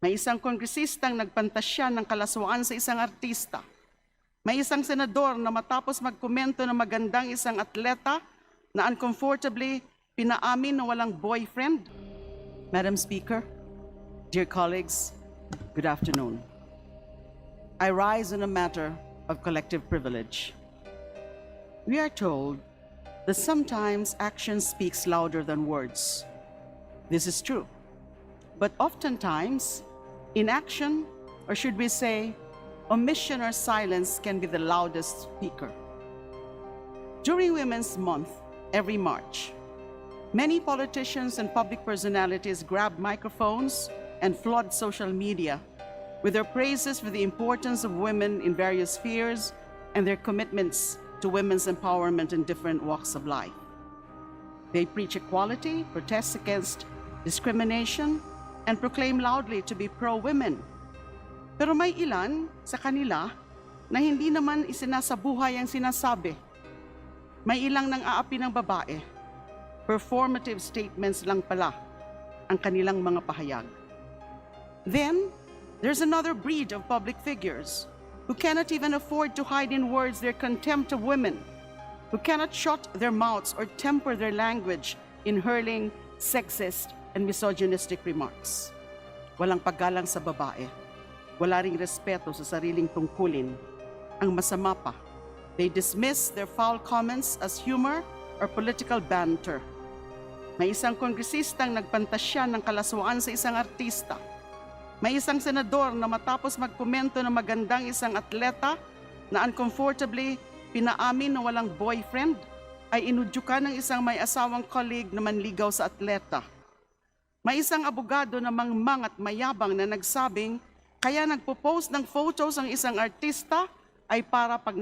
May isang kongresistang nagpantasya ng kalaswaan sa isang artista. May isang senador na matapos magkomento na magandang isang atleta na uncomfortably pinaamin na walang boyfriend. Madam Speaker, dear colleagues, good afternoon. I rise on a matter of collective privilege. We are told that sometimes action speaks louder than words. This is true. But oftentimes, inaction, or should we say, omission or silence can be the loudest speaker. During Women's Month, every March, many politicians and public personalities grab microphones and flood social media with their praises for the importance of women in various spheres and their commitments to women's empowerment in different walks of life. They preach equality, protest against discrimination, and proclaim loudly to be pro-women. Pero may ilan sa kanila na hindi naman isinasabuhay ang sinasabi. May ilang nang aapi ng babae. Performative statements lang pala ang kanilang mga pahayag. Then, there's another breed of public figures who cannot even afford to hide in words their contempt of women, who cannot shut their mouths or temper their language in hurling sexist and misogynistic remarks. Walang paggalang sa babae. Wala ring respeto sa sariling tungkulin. Ang masama pa, they dismiss their foul comments as humor or political banter. May isang kongresistang nagpantasya ng kalaswaan sa isang artista. May isang senador na matapos magkomento na magandang isang atleta na uncomfortably pinaamin na walang boyfriend, ay inudyukan ng isang may asawang colleague na manligaw sa atleta. May isang abogado na mangmang at mayabang na nagsabing kaya nagpo-post ng photos ang isang artista ay para pag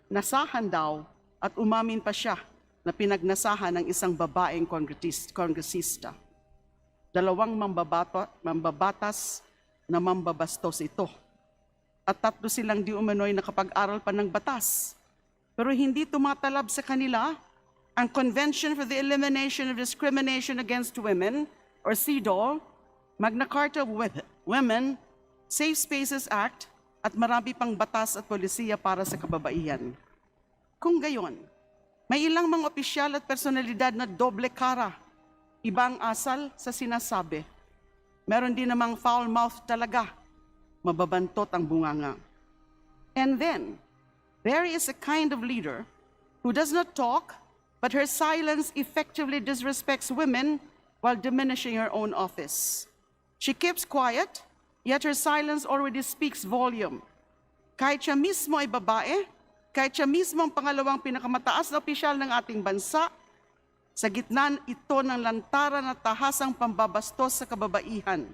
nasahan daw at umamin pa siya na pinagnasahan ng isang babaeng kongresista. Dalawang mambabatas na mambabastos ito. At 3 silang di umano'y nakapag-aral pa ng batas. Pero hindi tumatalab sa kanila ang Convention for the Elimination of Discrimination Against Women, or CEDAW, Magna Carta of Women, Safe Spaces Act, at marami pang batas at polisiya para sa kababaihan. Kung gayon, may ilang mga opisyal at personalidad na doble kara, ibang asal sa sinasabi. Meron din namang foul mouth talaga, mababantot ang bunganga. And then, there is a kind of leader who does not talk, but her silence effectively disrespects women while diminishing her own office. She keeps quiet, yet her silence already speaks volume. Kahit siya mismo ay babae, kahit siya mismo ang pangalawang pinakamataas na opisyal ng ating bansa, sa gitna ito ng lantaran at tahasang pambabastos sa kababaihan.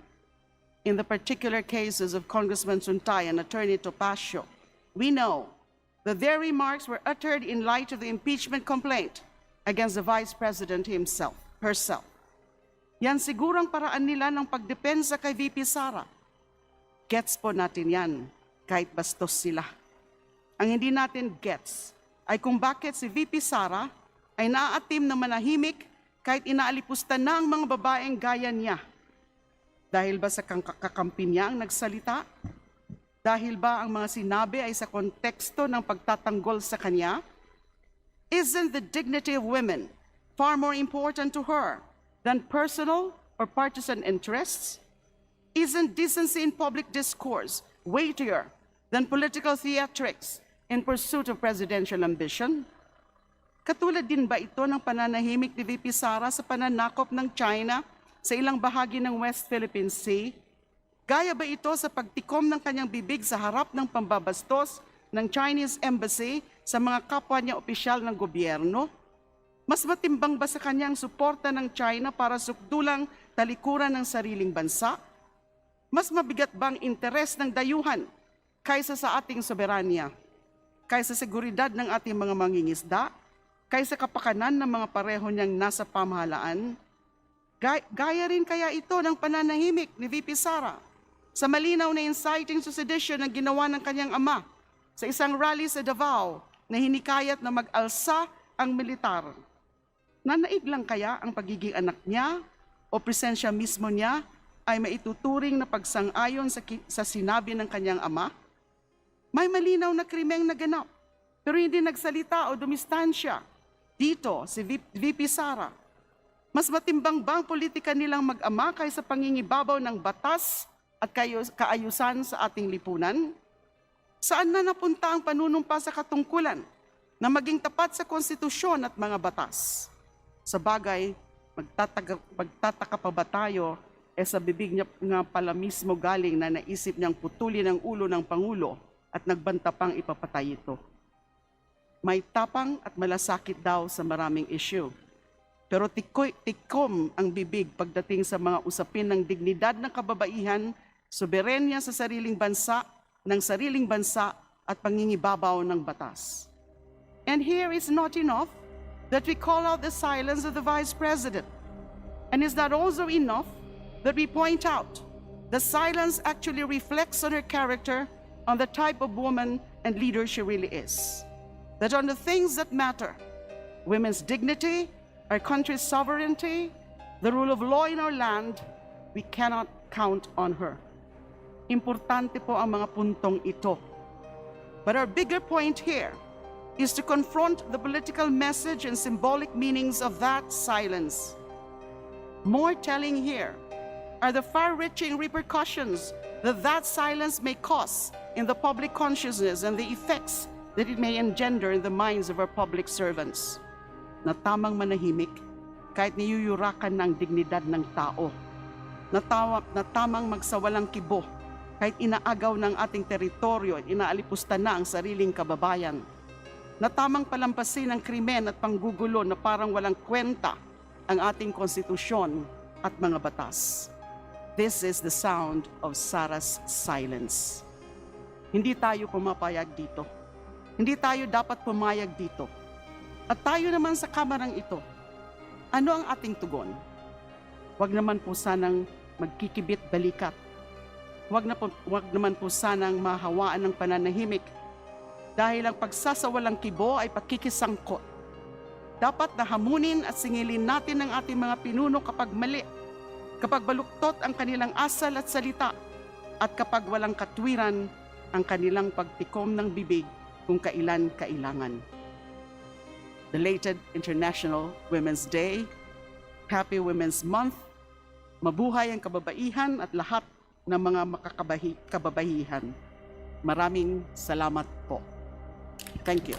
In the particular cases of Congressman Suntay and Attorney Topacio, we know that their remarks were uttered in light of the impeachment complaint against the Vice President herself. Yan sigurang paraan nila ng pagdepensa kay VP Sara. Gets po natin yan, kahit bastos sila. Ang hindi natin gets ay kung bakit si VP Sara ay naaatim na manahimik kahit inaalipusta na ang mga babaeng gaya niya. Dahil ba sa kakampi niya ang nagsalita? Dahil ba ang mga sinabi ay sa konteksto ng pagtatanggol sa kanya? Isn't the dignity of women far more important to her than personal or partisan interests? Isn't decency in public discourse weightier than political theatrics in pursuit of presidential ambition? Katulad din ba ito ng pananahimik ni VP Sara sa pananakop ng China sa ilang bahagi ng West Philippine Sea? Gaya ba ito sa pagtikom ng kanyang bibig sa harap ng pambabastos ng Chinese Embassy sa mga kapwa niya opisyal ng gobyerno? Mas matimbang ba sa kanyang suporta ng China para sukdulang talikuran ng sariling bansa? Mas mabigat bang interes ng dayuhan kaysa sa ating soberanya? Kaysa seguridad ng ating mga mangingisda? Kaysa kapakanan ng mga pareho niyang nasa pamahalaan? Gaya rin kaya ito ng pananahimik ni VP Sara sa malinaw na inciting to sedition na ginawa ng kanyang ama sa isang rally sa Davao na hinikayat na mag-alsa ang militar? Nanaig lang kaya ang pagiging anak niya o presensya mismo niya ay maituturing na pagsang-ayon sa sinabi ng kanyang ama? May malinaw na krimeng naganap, pero hindi nagsalita o dumistansya. Dito, si VP Sara. Mas matimbang ba ang politika nilang mag-ama kaysa pangingibabaw ng batas at kaayusan sa ating lipunan? Saan na napunta ang panunumpa sa katungkulan na maging tapat sa konstitusyon at mga batas? Sa bagay, magtataka pa ba tayo sa bibig niya nga pala mismo galing na naisip niyang putulin ang ulo ng Pangulo at nagbanta pang ipapatay ito. May tapang at malasakit daw sa maraming issue. Pero tikom ang bibig pagdating sa mga usapin ng dignidad ng kababaihan, soberenya sa sariling bansa, ng sariling bansa at pangingibabaw ng batas. And here is not enough that we call out the silence of the Vice President. And is that also enough that we point out the silence actually reflects on her character, on the type of woman and leader she really is? That on the things that matter, women's dignity, our country's sovereignty, the rule of law in our land, we cannot count on her. Importante po ang mga puntong ito. But our bigger point here is to confront the political message and symbolic meanings of that silence. More telling here are the far-reaching repercussions that silence may cause in the public consciousness and the effects that it may engender in the minds of our public servants. Na tamang manahimik kahit niyuyurakan ng dignidad ng tao. Na tamang magsawalang kibo kahit inaagaw ng ating teritoryo at inaalipusta na ang sariling kababayan. Na tamang palampasin ang krimen at panggugulo na parang walang kwenta ang ating konstitusyon at mga batas. This is the sound of Sara's silence. Hindi tayo pumapayag dito. Hindi tayo dapat pumayag dito. At tayo naman sa kamarang ito, ano ang ating tugon? Huwag naman po sanang magkikibit balikat. Huwag naman po sanang mahawaan ng pananahimik dahil ang pagsasawalang kibo ay pakikisangkot. Dapat na hamunin at singilin natin ang ating mga pinuno kapag mali, kapag baluktot ang kanilang asal at salita, at kapag walang katwiran ang kanilang pagtikom ng bibig kung kailan kailangan. Belated International Women's Day, Happy Women's Month, mabuhay ang kababaihan at lahat ng mga kababaihan. Maraming salamat po. Thank you.